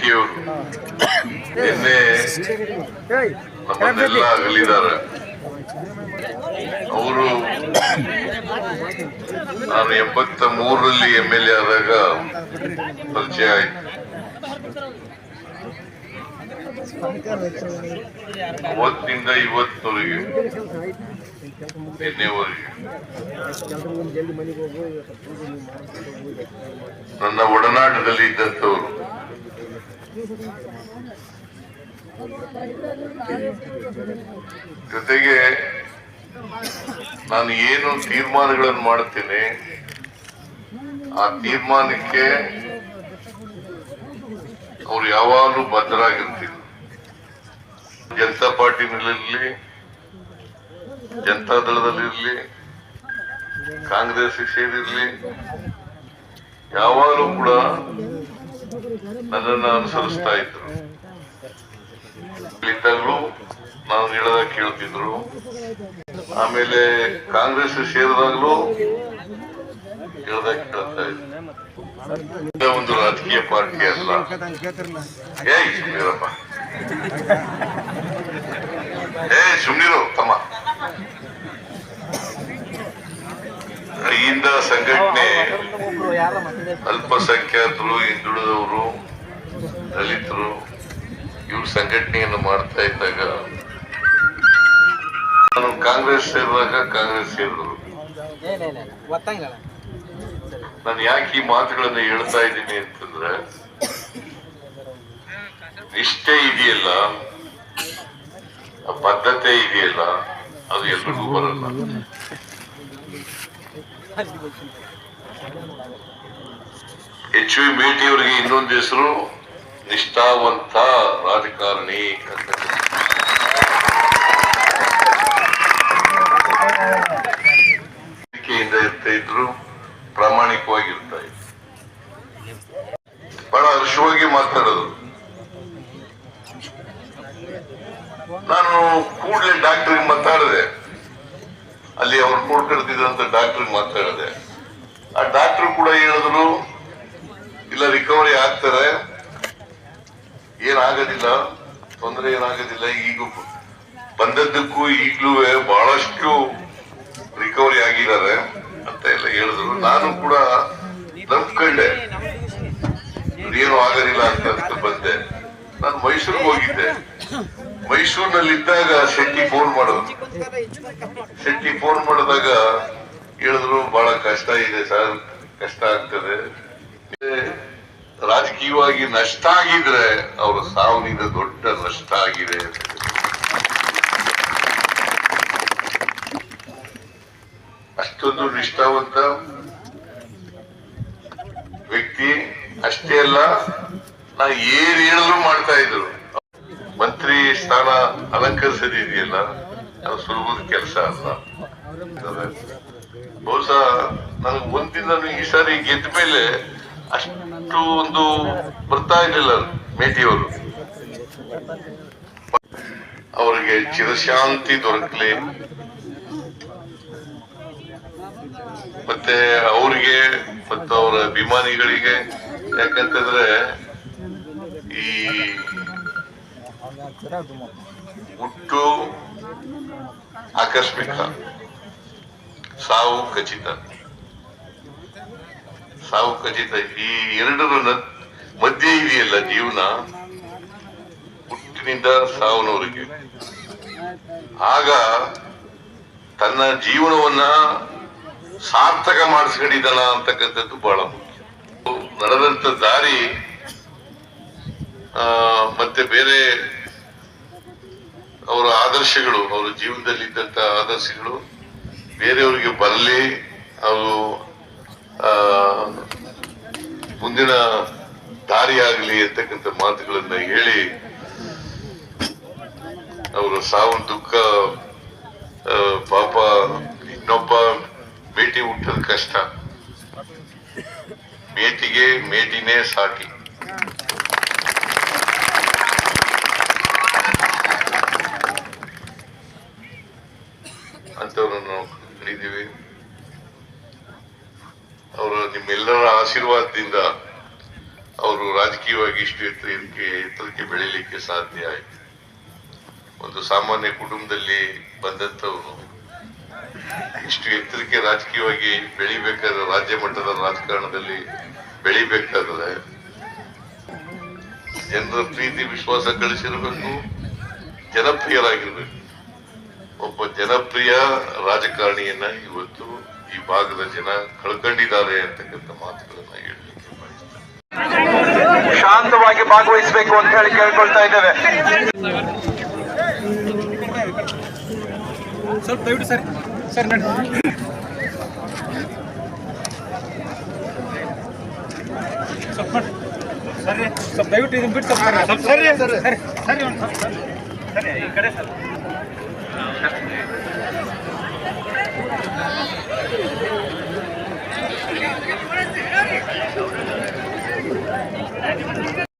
ಮೇಟಿಯವರು ನಿನ್ನೆ ನಮ್ಮನ್ನೆಲ್ಲ ಅಗಲಿದ್ದಾರೆ. ಅವರು ನಾನು 83ರಲ್ಲಿ MLA ಆದಾಗ ಪರಿಚಯ ಆಯ್ತು. ಅವತ್ತಿನಿಂದ ಇವತ್ತಿನವರೆಗೆ ನಿನ್ನೆವರೆಗೆ ನನ್ನ ಒಡನಾಟದಲ್ಲಿ ಇದ್ದಂಥವ್ರು. ಜೊತೆಗೆ ನಾನು ಏನು ತೀರ್ಮಾನಗಳನ್ನು ಮಾಡ್ತೇನೆ ಆ ತೀರ್ಮಾನಕ್ಕೆ ಅವ್ರು ಯಾವಾಗಲೂ ಬದ್ಧರಾಗಿರ್ತಿದ್ರು. ಜನತಾ ಪಾರ್ಟಿನಲ್ಲಿರ್ಲಿ, ಜನತಾ ದಳದಲ್ಲಿರ್ಲಿ, ಕಾಂಗ್ರೆಸ್ ಸೇರಿರ್ಲಿ, ಯಾವಾಗಲೂ ಕೂಡ ನನ್ನನ್ನು ಅನುಸರಿಸ್ತಾ ಇದ್ರು. ಇದ್ದಾಗಲೂ ನಾನು ಹೇಳದಾಗ ಕೇಳ್ತಿದ್ರು. ಆಮೇಲೆ ಕಾಂಗ್ರೆಸ್ ಸೇರಿದಾಗಲೂ ಹೇಳ್ದಾಗ ಕೇಳ್ತಾ ಇದ್ರು. ಒಂದು ರಾಜಕೀಯ ಪಾರ್ಟಿ ಅಲ್ಲ. ಸುಮ್ನಿರಪ್ಪ, ಸುಮ್ನಿರು ತಮ್ಮ. ಇಂದ ಸಂಘಟನೆ ಅಲ್ಪಸಂಖ್ಯಾತರು, ಹಿಂದುಳಿದವರು, ದಲಿತರು ಇವ್ರ ಸಂಘಟನೆಯನ್ನು ಮಾಡ್ತಾ ಇದ್ದಾಗ ನಾನು ಕಾಂಗ್ರೆಸ್ ಸೇರಿದಾಗ ಕಾಂಗ್ರೆಸ್ ಸೇರಿದ್ರು. ನಾನು ಯಾಕೆ ಈ ಮಾತುಗಳನ್ನು ಹೇಳ್ತಾ ಇದ್ದೀನಿ ಅಂತಂದ್ರೆ, ನಿಷ್ಠೆ ಇದೆಯಲ್ಲ, ಬದ್ಧತೆ ಇದೆಯಲ್ಲ, ಅದು ಎಲ್ರಿಗೂ ಬರಲ್ಲ. HV ಮೇಟಿಯವರಿಗೆ ಇನ್ನೊಂದು ಹೆಸರು ನಿಷ್ಠಾವಂತ ರಾಜಕಾರಣಿ ಅಂತ. ಇರ್ತಾ ಇದ್ರು, ಪ್ರಾಮಾಣಿಕವಾಗಿರ್ತಾ ಇದ್ರು, ಬಹಳ ಹರ್ಷವಾಗಿ ಮಾತಾಡೋದು. ನಾನು ಕೂಡಲೇ ಡಾಕ್ಟರ್ಗೆ ಮಾತಾಡಿದೆ. ಅಲ್ಲಿ ಅವ್ರು ನೋಡ್ಕೊಳ್ತಿದ್ದಂತ ಡಾಕ್ಟರ್ಗೆ ಮಾತಾಡಿದೆ. ಆ ಡಾಕ್ಟರ್ ಕೂಡ ಹೇಳಿದ್ರು, ಇಲ್ಲ ರಿಕವರಿ ಆಗ್ತಾರೆ, ಏನಾಗೋದಿಲ್ಲ, ತೊಂದರೆ ಏನಾಗೋದಿಲ್ಲ, ಈಗ ಬಂದದ್ದಕ್ಕೂ ಈಗ್ಲೂ ಬಹಳಷ್ಟು ರಿಕವರಿ ಆಗಿದ್ದಾರೆ ಅಂತ ಎಲ್ಲ ಹೇಳಿದ್ರು. ನಾನು ಕೂಡ ನಂಬ್ಕೊಂಡೆ ಏನು ಆಗೋದಿಲ್ಲ ಅಂತ ಬಂದೆ. ನಾನು ಮೈಸೂರಿಗೆ ಹೋಗಿದ್ದೆ. ಮೈಸೂರಿನಲ್ಲಿದ್ದಾಗ ಶೆಟ್ಟಿ ಫೋನ್ ಮಾಡಿದಾಗ ಹೇಳಿದ್ರು, ಬಹಳ ಕಷ್ಟ ಇದೆ ಸರ್, ಕಷ್ಟ ಆಗ್ತದೆ. ರಾಜಕೀಯವಾಗಿ ನಷ್ಟ ಆಗಿದ್ರೆ ಅವರ ಸಾವಿನಿಂದ ದೊಡ್ಡ ನಷ್ಟ ಆಗಿದೆ. ಅಷ್ಟೊಂದು ನಿಷ್ಠಾವಂತ ವ್ಯಕ್ತಿ. ಅಷ್ಟೇ ಅಲ್ಲ, ನಾ ಏನ್ ಹೇಳಿದ್ರು ಮಾಡ್ತಾ ಇದ್ರು. ಮಂತ್ರಿ ಸ್ಥಾನ ಅಲಂಕರಿಸೋದಿದೆಯಲ್ಲ, ಅದು ಸುಲಭದ ಕೆಲಸ ಅಲ್ಲ. ಬಹುಶಃ ನನಗೆ ಒಂದಿನ ಈ ಸಾರಿ ಗೆದ್ದ ಮೇಲೆ ಅಷ್ಟು ಒಂದು ಬರ್ತಾ ಇರಲಿಲ್ಲ ಮೇಟಿಯವರು. ಅವರಿಗೆ ಚಿರಶಾಂತಿ ದೊರಕಲಿ, ಮತ್ತೆ ಅವರಿಗೆ ಮತ್ತು ಅವರ ಅಭಿಮಾನಿಗಳಿಗೆ. ಯಾಕಂತಂದ್ರೆ ಈ ಹುಟ್ಟು ಆಕಸ್ಮಿಕ, ಸಾವು ಖಚಿತ. ಈ ಎರಡರ ಮಧ್ಯೆ ಇದೆಯಲ್ಲ ಜೀವನ, ಹುಟ್ಟಿನಿಂದ ಸಾವನವರೆಗೆ. ಆಗ ತನ್ನ ಜೀವನವನ್ನ ಸಾರ್ಥಕ ಮಾಡಿಸ್ಕೊಂಡಿದ್ದಾನ ಅಂತಕ್ಕಂಥದ್ದು ಬಹಳ ಮುಖ್ಯ. ನಡೆದಂತ ದಾರಿ ಮತ್ತೆ ಬೇರೆ ಅವರ ಆದರ್ಶಗಳು, ಅವರ ಜೀವನದಲ್ಲಿದ್ದಂತ ಆದರ್ಶಗಳು ಬೇರೆಯವರಿಗೆ ಬರಲಿ, ಅವರು ಮುಂದಿನ ದಾರಿ ಆಗಲಿ ಅಂತಕ್ಕಂಥ ಮಾತುಗಳನ್ನ ಹೇಳಿ ಅವರ ಸಾವು ದುಃಖ. ಪಾಪ ಇನ್ನೊಬ್ಬ ಮೇಟಿ ಹುಟ್ಟದ ಕಷ್ಟ, ಮೇಟಿಗೆ ಮೇಟಿನೇ ಸಾಟಿ. ಅಂತವ್ರನ್ನು ನಾವು ಕಂಡಿದ್ದೀವಿ. ಅವರು ನಿಮ್ಮೆಲ್ಲರ ಆಶೀರ್ವಾದದಿಂದ ಅವರು ರಾಜಕೀಯವಾಗಿ ಇಷ್ಟು ಎತ್ತರಕ್ಕೆ ಬೆಳೀಲಿಕ್ಕೆ ಸಾಧ್ಯ ಆಯ್ತು. ಒಂದು ಸಾಮಾನ್ಯ ಕುಟುಂಬದಲ್ಲಿ ಬಂದಂತವರು ಇಷ್ಟು ಎತ್ತರಕ್ಕೆ ರಾಜಕೀಯವಾಗಿ ಬೆಳಿಬೇಕಾದ್ರೆ, ರಾಜ್ಯ ಮಟ್ಟದ ರಾಜಕಾರಣದಲ್ಲಿ ಬೆಳಿಬೇಕಾದ್ರೆ ಜನರ ಪ್ರೀತಿ ವಿಶ್ವಾಸ ಗಳಿಸಿರ್ಬೇಕು, ಜನಪ್ರಿಯರಾಗಿರ್ಬೇಕು. ಒಬ್ಬ ಜನಪ್ರಿಯ ರಾಜಕಾರಣಿಯನ್ನ ಇವತ್ತು ಈ ಭಾಗದ ಜನ ಕಳ್ಕೊಂಡಿದ್ದಾರೆ ಅಂತಕ್ಕಂಥ ಮಾತುಗಳನ್ನ ಹೇಳಲಿಕ್ಕೆ ಬಯಸ್ತಾರೆ. ಶಾಂತವಾಗಿ ಭಾಗವಹಿಸಬೇಕು ಅಂತ ಹೇಳಿ ಕೇಳ್ಕೊಳ್ತಾ ಇದ್ದೇವೆ. ಸ್ವಲ್ಪ ದಯವಿಟ್ಟು ಸರ್ ಸರ್ ಸ್ವಲ್ಪ ದಯವಿಟ್ಟು ಇದನ್ನ ಬಿಟ್ಟು ಸರಿ ಸರಿ ಸರಿ ಸರಿ ಈ ಕಡೆ ಸರ್.